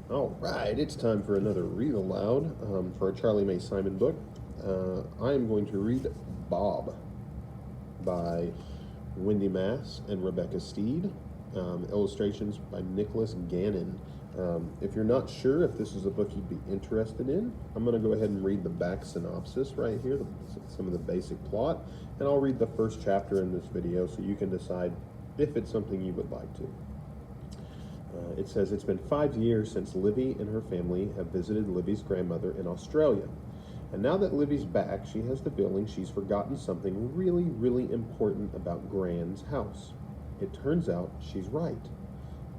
All right, it's time for another read aloud for a Charlie May Simon book. I am going to read Bob by Wendy and Rebecca Stead. Illustrations by Nicholas Gannon. If you're not sure if this is a book you'd be interested in, I'm going to go ahead and read the back synopsis right here, some of the basic plot, and I'll read the first chapter in this video so you can decide if it's something you would like to. It says, it's been 5 years since Livy and her family have visited Livy's grandmother in Australia. And now that Livy's back, she has the feeling she's forgotten something really, really important about Gran's house. It turns out she's right.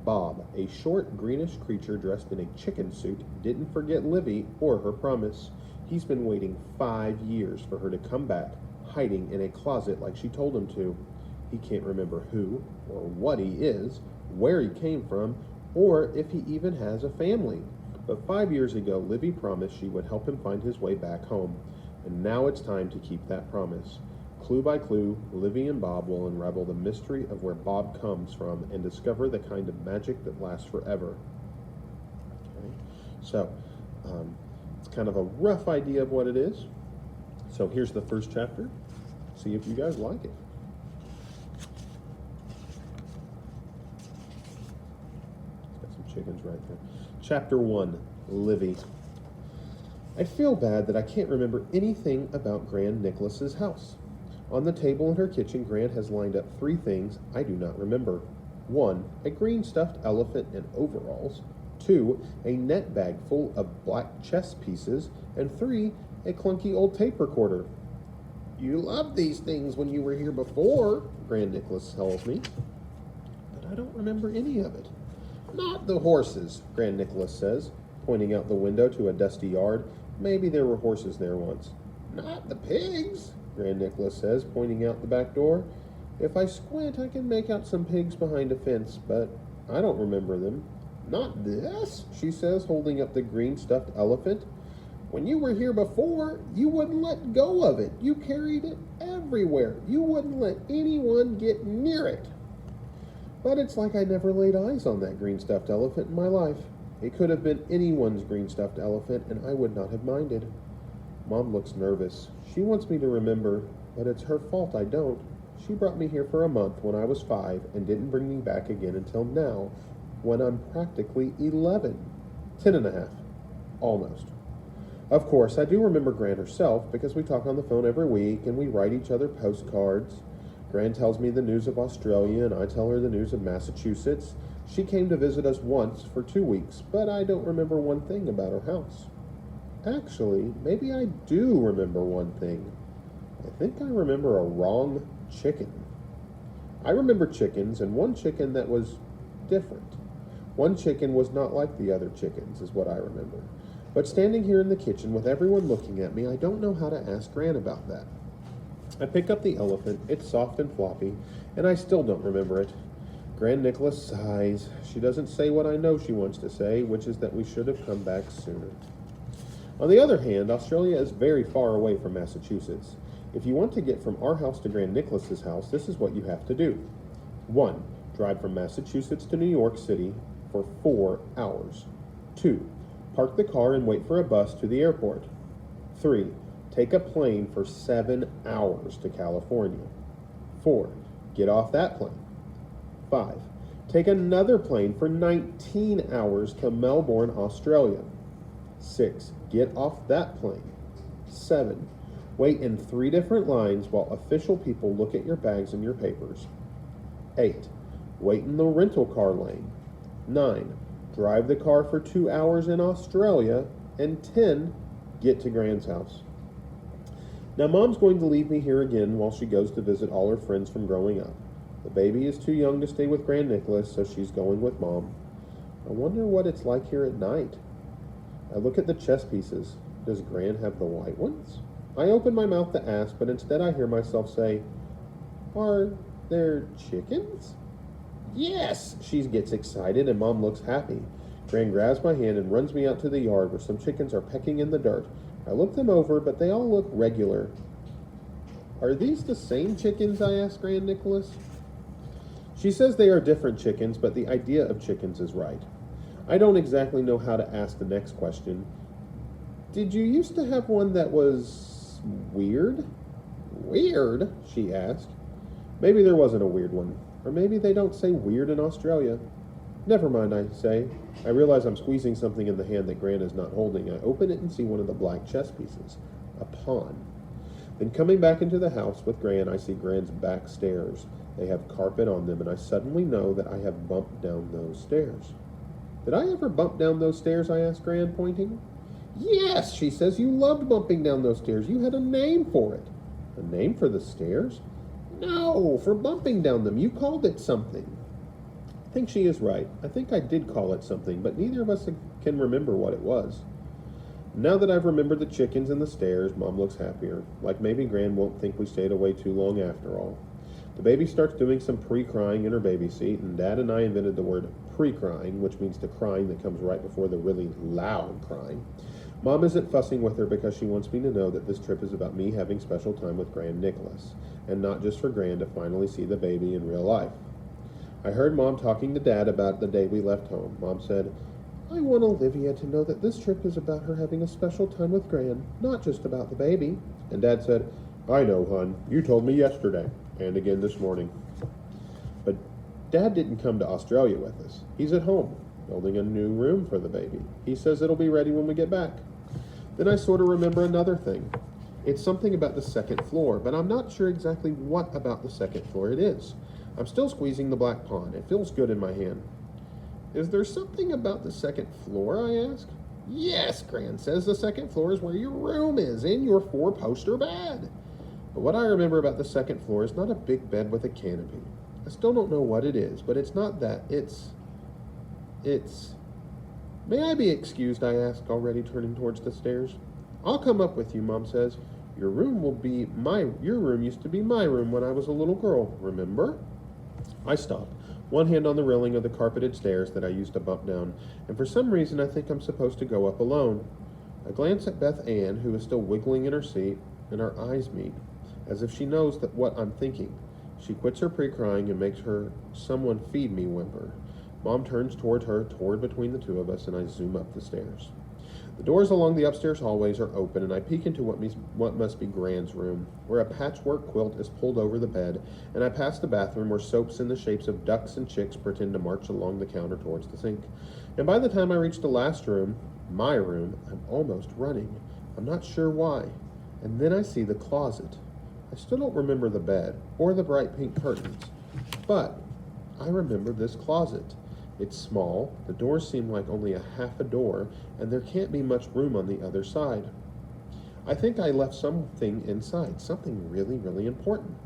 Bob, a short, greenish creature dressed in a chicken suit, didn't forget Livy or her promise. He's been waiting 5 years for her to come back, hiding in a closet like she told him to. He can't remember who or what he is, where he came from, or if he even has a family. But 5 years ago, Livy promised she would help him find his way back home, and now it's time to keep that promise. Clue by clue, Livy and Bob will unravel the mystery of where Bob comes from and discover the kind of magic that lasts forever. Okay? So, it's kind of a rough idea of what it is. So here's the first chapter. See if you guys like it. Chickens right there. Chapter 1, Livy. I feel bad that I can't remember anything about Gran Nicholas's house. On the table in her kitchen, Gran has lined up 3 things I do not remember. 1, a green stuffed elephant in overalls. 2, a net bag full of black chess pieces. And 3, a clunky old tape recorder. You loved these things when you were here before, Gran Nicholas tells me. But I don't remember any of it. Not the horses, Gran Nicholas says, pointing out the window to a dusty yard. Maybe there were horses there once. Not the pigs, Gran Nicholas says, pointing out the back door. If I squint, I can make out some pigs behind a fence, but I don't remember them. Not this, she says, holding up the green stuffed elephant. When you were here before, you wouldn't let go of it. You carried it everywhere. You wouldn't let anyone get near it. But it's like I never laid eyes on that green stuffed elephant in my life. It could have been anyone's green stuffed elephant, and I would not have minded. Mom looks nervous. She wants me to remember, but it's her fault I don't. She brought me here for a month when I was 5 and didn't bring me back again until now, when I'm practically 11. 10 and a half. Almost. Of course, I do remember Gran herself because we talk on the phone every week and we write each other postcards. Gran tells me the news of Australia, and I tell her the news of Massachusetts. She came to visit us once for 2 weeks, but I don't remember one thing about her house. Actually, maybe I do remember one thing. I think I remember a wrong chicken. I remember chickens, and one chicken that was different. One chicken was not like the other chickens, is what I remember. But standing here in the kitchen with everyone looking at me, I don't know how to ask Gran about that. I pick up the elephant. It's soft and floppy, and I still don't remember it. Gran Nicholas sighs. She doesn't say what I know she wants to say, which is that we should have come back sooner. On the other hand, Australia is very far away from Massachusetts. If you want to get from our house to Gran Nicholas's house, this is what you have to do. 1, drive from Massachusetts to New York City for 4 hours. 2, park the car and wait for a bus to the airport. 3, take a plane for 7 hours to California. 4, get off that plane. 5, take another plane for 19 hours to Melbourne, Australia. 6, get off that plane. 7, wait in 3 different lines while official people look at your bags and your papers. 8, wait in the rental car lane. 9, drive the car for 2 hours in Australia. And 10, get to Gran's house. Now, Mom's going to leave me here again while she goes to visit all her friends from growing up. The baby is too young to stay with Gran Nicholas, so she's going with Mom. I wonder what it's like here at night. I look at the chess pieces. Does Gran have the white ones? I open my mouth to ask, but instead I hear myself say, Are there chickens? Yes! She gets excited, and Mom looks happy. Gran grabs my hand and runs me out to the yard where some chickens are pecking in the dirt. I look them over, but they all look regular. Are these the same chickens? I ask Gran Nicholas. She says they are different chickens, but the idea of chickens is right. I don't exactly know how to ask the next question. Did you used to have one that was weird? Weird? She asked. Maybe there wasn't a weird one. Or maybe they don't say weird in Australia. Never mind, I say. I realize I'm squeezing something in the hand that Gran is not holding. I open it and see one of the black chess pieces. A pawn. Then coming back into the house with Gran, I see Gran's back stairs. They have carpet on them, and I suddenly know that I have bumped down those stairs. Did I ever bump down those stairs? I asked Gran, pointing. Yes, she says, you loved bumping down those stairs. You had a name for it. A name for the stairs? No, for bumping down them. You called it something. I think she is right. I think I did call it something, but neither of us can remember what it was. Now that I've remembered the chickens and the stairs, Mom looks happier. Like maybe Gran won't think we stayed away too long after all. The baby starts doing some pre-crying in her baby seat, and Dad and I invented the word pre-crying, which means the crying that comes right before the really loud crying. Mom isn't fussing with her because she wants me to know that this trip is about me having special time with Gran Nicholas, and not just for Gran to finally see the baby in real life. I heard Mom talking to Dad about the day we left home. Mom said, I want Olivia to know that this trip is about her having a special time with Gran, not just about the baby. And Dad said, I know, hon. You told me yesterday, and again this morning. But Dad didn't come to Australia with us. He's at home, building a new room for the baby. He says it'll be ready when we get back. Then I sort of remember another thing. It's something about the second floor, but I'm not sure exactly what about the second floor it is. I'm still squeezing the black pawn. It feels good in my hand. Is there something about the second floor, I ask? Yes, Gran says the second floor is where your room is, in your four-poster bed. But what I remember about the second floor is not a big bed with a canopy. I still don't know what it is, but it's not that. It's... May I be excused, I ask, already turning towards the stairs. I'll come up with you, Mom says. Your room used to be my room when I was a little girl, remember? I stop, one hand on the railing of the carpeted stairs that I used to bump down, and for some reason I think I'm supposed to go up alone. I glance at Beth Ann, who is still wiggling in her seat, and our eyes meet, as if she knows that what I'm thinking. She quits her pre-crying and makes her someone feed me whimper. Mom turns toward her, torn between the two of us, and I zoom up the stairs. The doors along the upstairs hallways are open, and I peek into what must be Gran's room, where a patchwork quilt is pulled over the bed, and I pass the bathroom where soaps in the shapes of ducks and chicks pretend to march along the counter towards the sink. And by the time I reach the last room, my room, I'm almost running. I'm not sure why. And then I see the closet. I still don't remember the bed or the bright pink curtains, but I remember this closet. It's small, the doors seem like only a half a door, and there can't be much room on the other side. I think I left something inside, something really, really important.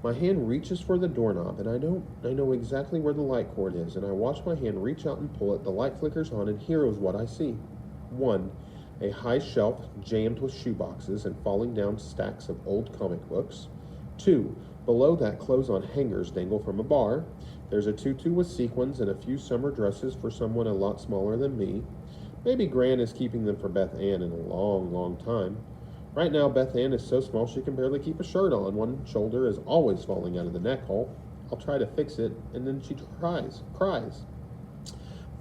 My hand reaches for the doorknob, and I know exactly where the light cord is, and I watch my hand reach out and pull it. The light flickers on, and here is what I see. 1. A high shelf jammed with shoeboxes and falling down stacks of old comic books. 2. Below that, clothes on hangers dangle from a bar. There's a tutu with sequins and a few summer dresses for someone a lot smaller than me. Maybe Gran is keeping them for Beth Ann in a long, long time. Right now, Beth Ann is so small she can barely keep a shirt on. One shoulder is always falling out of the neck hole. I'll try to fix it, and then she cries.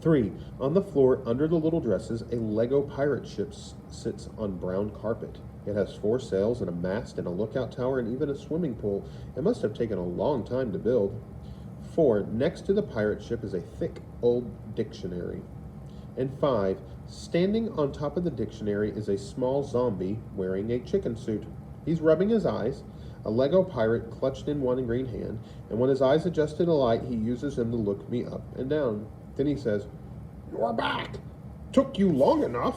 3. On the floor, under the little dresses, a Lego pirate ship sits on brown carpet. It has 4 sails and a mast and a lookout tower and even a swimming pool. It must have taken a long time to build. 4. Next to the pirate ship is a thick old dictionary. And 5. Standing on top of the dictionary is a small zombie wearing a chicken suit. He's rubbing his eyes, a Lego pirate clutched in one green hand, and when his eyes adjust to the light, he uses them to look me up and down. Then he says, "You're back! Took you long enough."